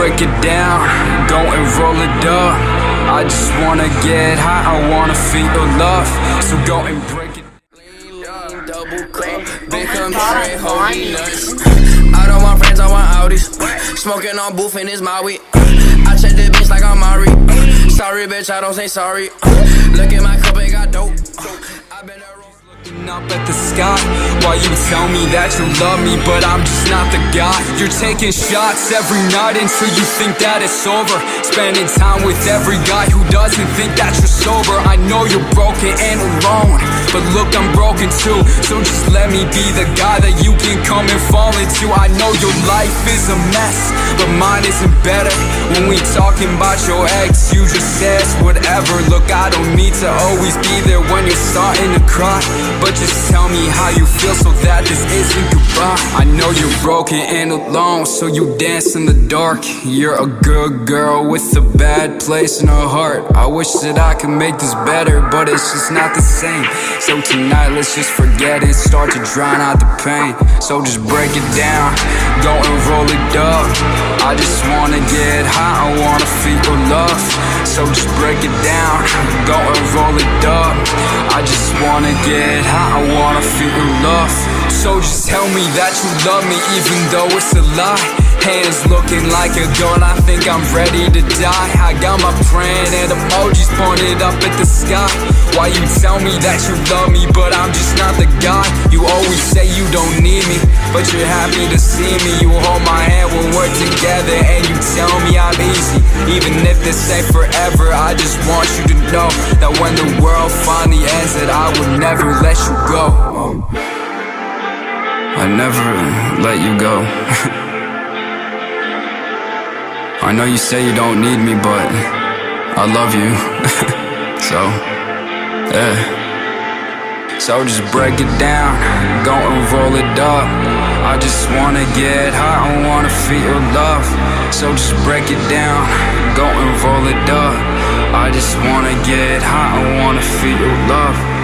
break it down, go and roll it up. I just wanna get high, I wanna feel love. So go and break it. Double cup, big country, holy nuts. I don't want friends, I want Audis. Smoking on booth in his Maui. I check the bitch like I'm Mari. Sorry bitch, I don't say sorry. Look at my cup, it got dope. I been looking up at the sky while you tell me that you love me, but I'm just not the guy. You're taking shots every night until you think that it's over. Spending time with every guy who doesn't think that you're sober. I know you're broken and alone, but look, I'm broken too. So just let me be the guy that you can come and fall into. I know your life is a mess, but mine isn't better. When we talking about your ex, you just says whatever. Look, I don't need to always be there when you're starting to cry, but just tell me how you feel so that this isn't goodbye. I know you're broken and alone, so you dance in the dark. You're a good girl with a bad place in her heart. I wish that I could make this better, but it's just not the same. So tonight let's just forget it, start to drown out the pain. So just break it down, go and roll it up. I just wanna get high, I wanna feel love. So just break it down, go and roll it up. I just wanna get high, I wanna feel love. So just tell me that you love me even though it's a lie. Hands looking like a gun, I think I'm ready to die. I got my praying and emojis pointed up at the sky. Why you tell me that you love me, but I'm just not the guy. You always say you don't need me, but you're happy to see me. You hold my hand when we're together and you tell me I'm easy. Even if this ain't forever, I just want you to know that when the world finally ends, that I would never let you go. I never let you go. I know you say you don't need me, but I love you. So, yeah. So just break it down, go and roll it up. I just wanna get high, I wanna feel love. So just break it down, go and roll it up. I just wanna get high, I wanna feel love.